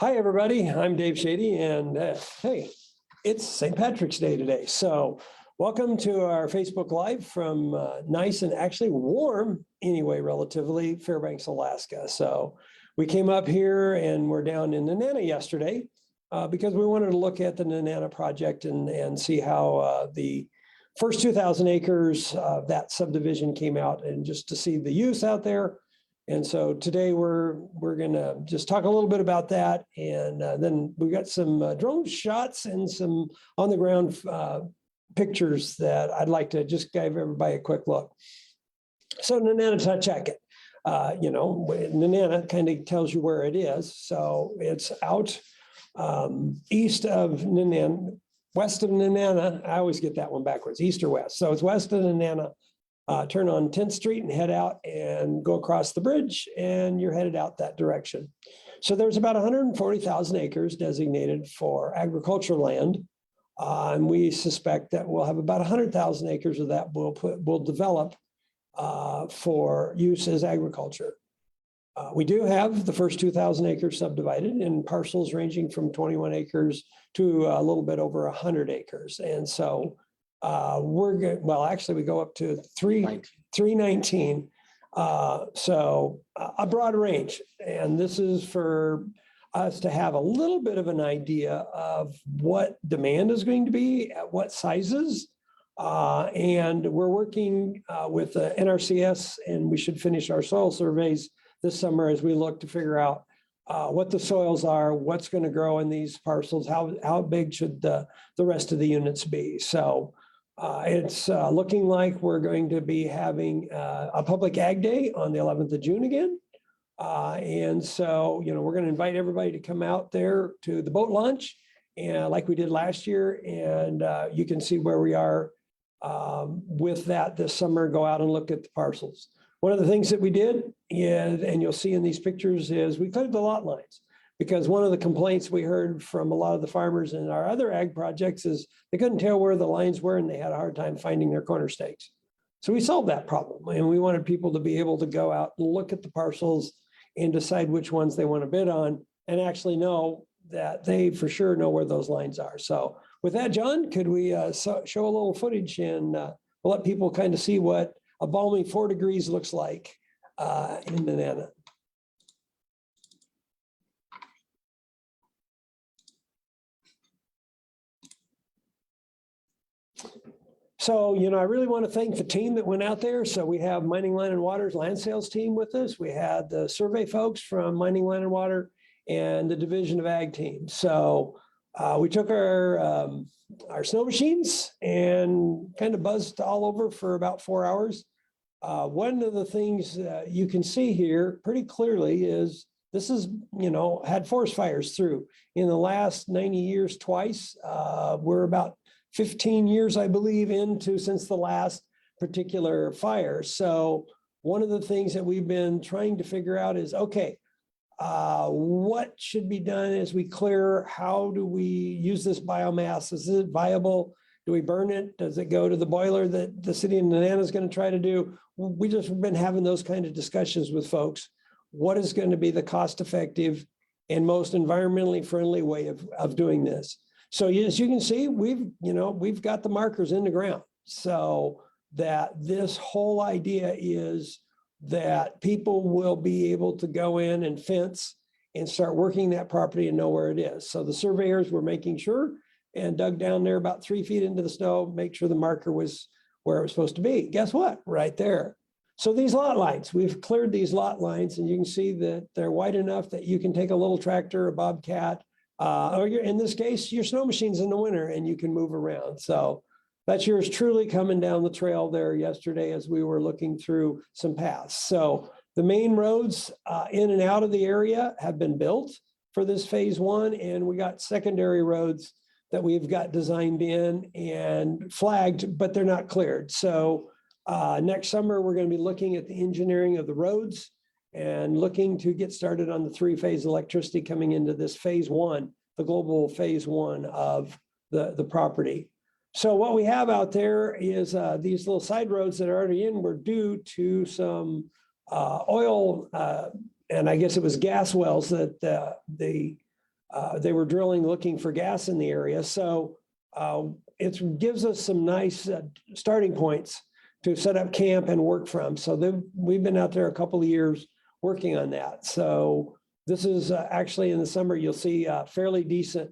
Hi, everybody. I'm Dave Schade, and hey, it's St. Patrick's Day today. So welcome to our Facebook Live from nice and actually warm, anyway, relatively, Fairbanks, Alaska. So we came up here and we're down in Nenana yesterday because we wanted to look at the Nenana project and see how the first 2,000 acres of that subdivision came out and just to see the use out there. And so today we're going to just talk a little bit about that. And then we got some drone shots and some on the ground pictures that I'd like to just give everybody a quick look. So Nenana, check it. Nenana kind of tells you where it is. So it's out east of Nenana, west of Nenana. I always get that one backwards, east or west. So it's west of Nenana. Turn on 10th Street and head out and go across the bridge, and you're headed out that direction. So there's about 140,000 acres designated for agricultural land. And we suspect that we'll have about 100,000 acres of that we'll develop for use as agriculture. We do have the first 2,000 acres subdivided in parcels ranging from 21 acres to a little bit over 100 acres. And so we're good. Well, actually, we go up to 319. So a broad range. And this is for us to have a little bit of an idea of what demand is going to be at what sizes. And we're working with the NRCS, and we should finish our soil surveys this summer as we look to figure out what the soils are, what's going to grow in these parcels, how big should the rest of the units be. So it's looking like we're going to be having a public ag day on the 11th of June again. And so, we're going to invite everybody to come out there to the boat launch, and like we did last year. And you can see where we are with that this summer. Go out and look at the parcels. One of the things that we did is, and you'll see in these pictures, is we cleared the lot lines. Because one of the complaints we heard from a lot of the farmers in our other ag projects is they couldn't tell where the lines were and they had a hard time finding their corner stakes. So we solved that problem, and we wanted people to be able to go out and look at the parcels and decide which ones they want to bid on and actually know that they for sure know where those lines are. So with that, John, could we show a little footage and we'll let people kind of see what a balmy 4 degrees looks like in Nenana. So, I really want to thank the team that went out there. So we have Mining, Land, and Water's land sales team with us. We had the survey folks from Mining, Land, and Water and the Division of Ag team. So we took our snow machines and kind of buzzed all over for about 4 hours. One of the things you can see here pretty clearly is this is, had forest fires through in the last 90 years twice. We're about 15 years, I believe, since the last particular fire. So one of the things that we've been trying to figure out is, okay, what should be done as we clear? How do we use this biomass? Is it viable? Do we burn it? Does it go to the boiler that the city of Nenana is going to try to do? We just been having those kind of discussions with folks. What is going to be the cost-effective and most environmentally friendly way of doing this? So as you can see, we've got the markers in the ground, so that this whole idea is that people will be able to go in and fence and start working that property and know where it is. So the surveyors were making sure and dug down there about 3 feet into the snow, make sure the marker was where it was supposed to be. Guess what? Right there. So these lot lines, we've cleared these lot lines, and you can see that they're wide enough that you can take a little tractor, a bobcat, or in this case, your snow machines in the winter, and you can move around. So that's yours truly coming down the trail there yesterday as we were looking through some paths. So the main roads in and out of the area have been built for this phase 1, and we got secondary roads that we've got designed in and flagged, but they're not cleared. So next summer, we're going to be looking at the engineering of the roads and looking to get started on the 3-phase electricity coming into this phase 1, the global phase 1 of the property. So what we have out there is these little side roads that are already in were due to some oil, and I guess it was gas wells that the They were drilling, looking for gas in the area. So it gives us some nice starting points to set up camp and work from. So we've been out there a couple of years working on that. So this is actually in the summer, you'll see fairly decent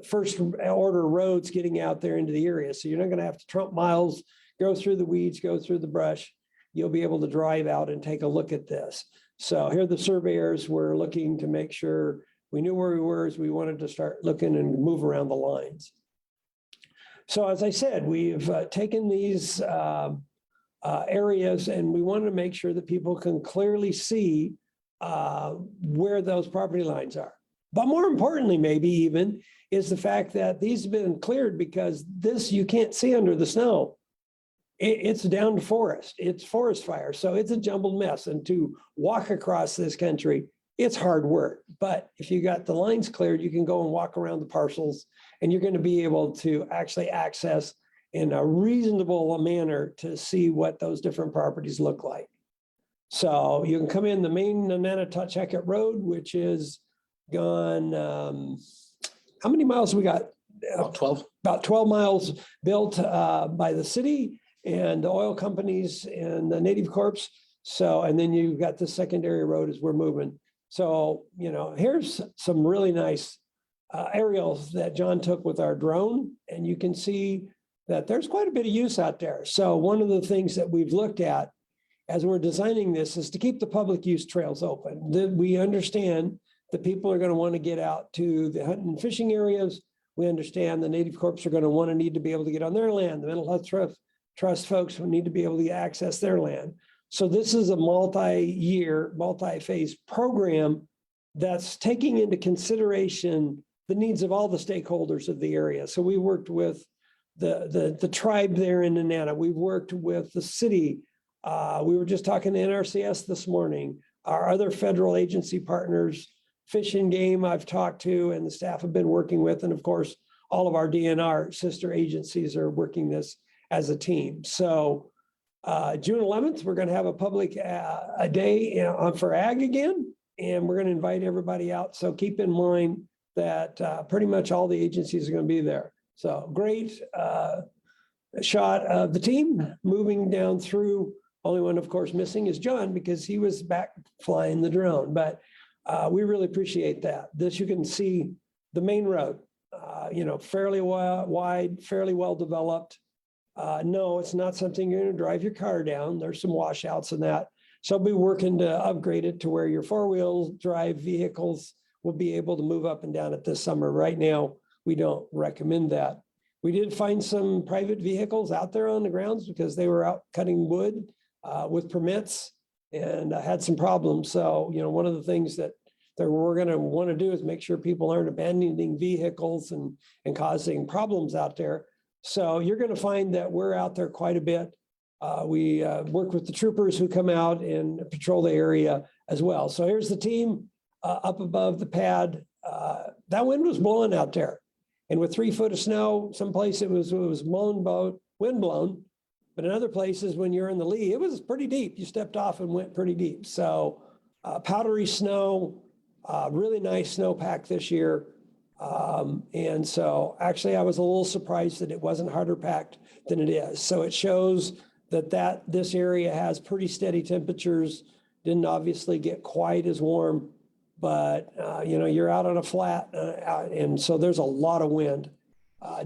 first order roads getting out there into the area. So you're not going to have to trump miles, go through the weeds, go through the brush. You'll be able to drive out and take a look at this. So here the surveyors were looking to make sure we knew where we were as we wanted to start looking and move around the lines. So as I said, we've taken these areas and we wanted to make sure that people can clearly see where those property lines are. But more importantly, maybe even, is the fact that these have been cleared because this you can't see under the snow. It's down to forest. It's forest fire. So it's a jumbled mess. And to walk across this country, it's hard work. But if you got the lines cleared, you can go and walk around the parcels and you're going to be able to actually access in a reasonable manner to see what those different properties look like. So you can come in the main Nenana Road, which is gone, how many miles we got? About 12. About 12 miles built by the city and the oil companies and the Native Corps. So, and then you've got the secondary road as we're moving. So, you know, here's some really nice aerials that John took with our drone, and you can see that there's quite a bit of use out there. So one of the things that we've looked at as we're designing this is to keep the public use trails open. We understand that people are going to want to get out to the hunting and fishing areas. We understand the Native Corps are going to need to be able to get on their land. The mental health trust folks will need to be able to access their land. So this is a multi-year, multi-phase program that's taking into consideration the needs of all the stakeholders of the area. So we worked with the tribe there in Nenana. We've worked with the city. We were just talking to NRCS this morning. Our other federal agency partners, Fish and Game, I've talked to, and the staff have been working with, and of course, all of our DNR sister agencies are working this as a team. So June 11th, we're going to have a public a day for ag again, and we're going to invite everybody out. So keep in mind that pretty much all the agencies are going to be there. So great shot of the team moving down through. Only one, of course, missing is John because he was back flying the drone. But we really appreciate that. This, you can see the main road, you know, fairly wide, fairly well developed. No, it's not something you're going to drive your car down. There's some washouts in that. So I'll be working to upgrade it to where your four-wheel drive vehicles will be able to move up and down it this summer. Right now, we don't recommend that. We did find some private vehicles out there on the grounds because they were out cutting wood with permits and had some problems. So, you know, one of the things that we're going to want to do is make sure people aren't abandoning vehicles and causing problems out there. So you're going to find that we're out there quite a bit. We work with the troopers who come out and patrol the area as well. So here's the team up above the pad. That wind was blowing out there. And with 3 foot of snow, someplace it was wind blown. But in other places, when you're in the lee, it was pretty deep. You stepped off and went pretty deep. So powdery snow, really nice snowpack this year. And so actually I was a little surprised that it wasn't harder packed than it is. So it shows that this area has pretty steady temperatures, didn't obviously get quite as warm, but you know, you're out on a flat and so there's a lot of wind.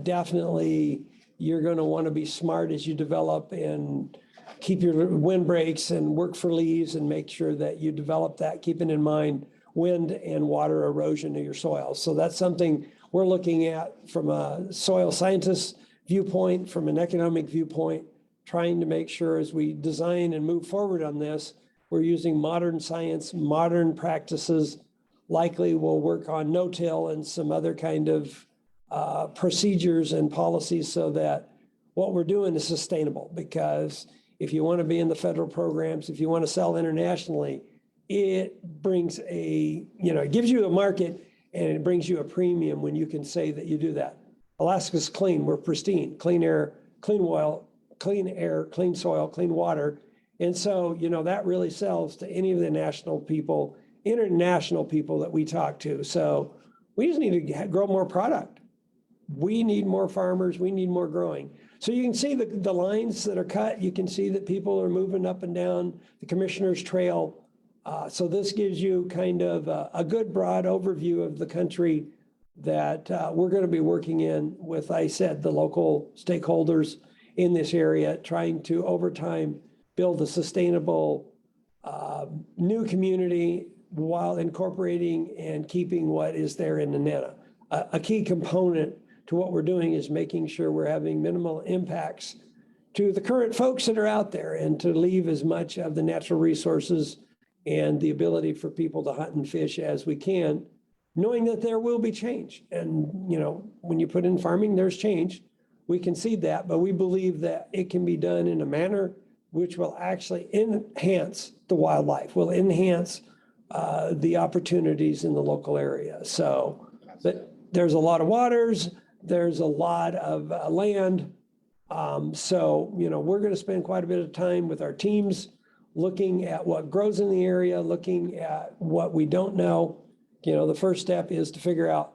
Definitely you're going to want to be smart as you develop and keep your wind breaks and work for leaves and make sure that you develop that, keeping in mind wind and water erosion of your soil. So that's something we're looking at from a soil scientist viewpoint, from an economic viewpoint, trying to make sure as we design and move forward on this, we're using modern science, modern practices. Likely we'll work on no-till and some other kind of procedures and policies so that what we're doing is sustainable. Because if you want to be in the federal programs, if you want to sell internationally, it brings it gives you a market and it brings you a premium when you can say that you do that. Alaska's clean, we're pristine, clean air, clean oil, clean air, clean soil, clean water. And so, you know, that really sells to any of the international people that we talk to. So We just need to grow more product. We need more farmers. We need more growing. So you can see the lines that are cut. You can see that people are moving up and down the Commissioner's Trail. So this gives you kind of a good broad overview of the country that we're going to be working in with, I said, the local stakeholders in this area, trying to over time build a sustainable new community while incorporating and keeping what is there in Nenana. A key component to what we're doing is making sure we're having minimal impacts to the current folks that are out there and to leave as much of the natural resources and the ability for people to hunt and fish as we can, knowing that there will be change. And, when you put in farming, there's change. We concede that, but we believe that it can be done in a manner which will actually enhance the wildlife, will enhance the opportunities in the local area. So there's a lot of waters, there's a lot of land. So, we're going to spend quite a bit of time with our teams looking at what grows in the area, looking at what we don't know. The first step is to figure out,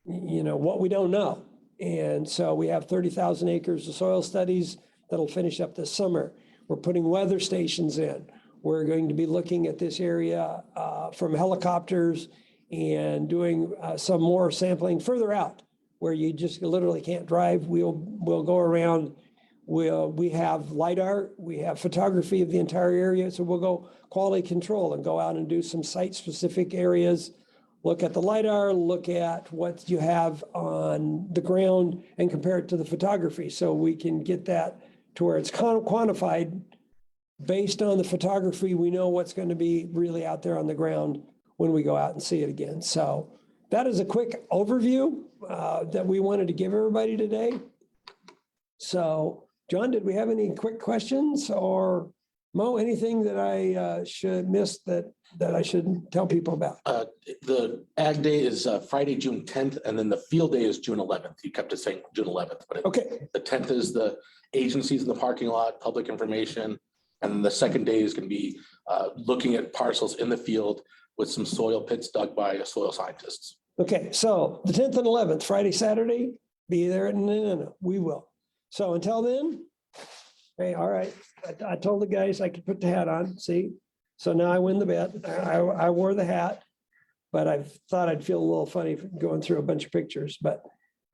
what we don't know. And so we have 30,000 acres of soil studies that'll finish up this summer. We're putting weather stations in. We're going to be looking at this area from helicopters and doing some more sampling further out where you just literally can't drive. We'll go around. We have LiDAR, we have photography of the entire area. So we'll go quality control and go out and do some site-specific areas, look at the LiDAR, look at what you have on the ground and compare it to the photography. So we can get that to where it's quantified based on the photography. We know what's going to be really out there on the ground when we go out and see it again. So that is a quick overview that we wanted to give everybody today. So John, did we have any quick questions, or Mo, anything that I should miss that I should tell people about? The Ag Day is Friday, June 10th, and then the Field Day is June 11th. You kept it saying June 11th, but Okay. The 10th is the agencies in the parking lot, public information, and then the second day is going to be looking at parcels in the field with some soil pits dug by soil scientists. Okay, so the 10th and 11th, Friday, Saturday, be there at Nenana. We will. So until then, hey, all right. I told the guys I could put the hat on, see? So now I win the bet. I wore the hat, but I thought I'd feel a little funny going through a bunch of pictures. But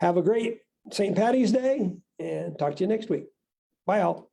have a great St. Patty's Day and talk to you next week. Bye all.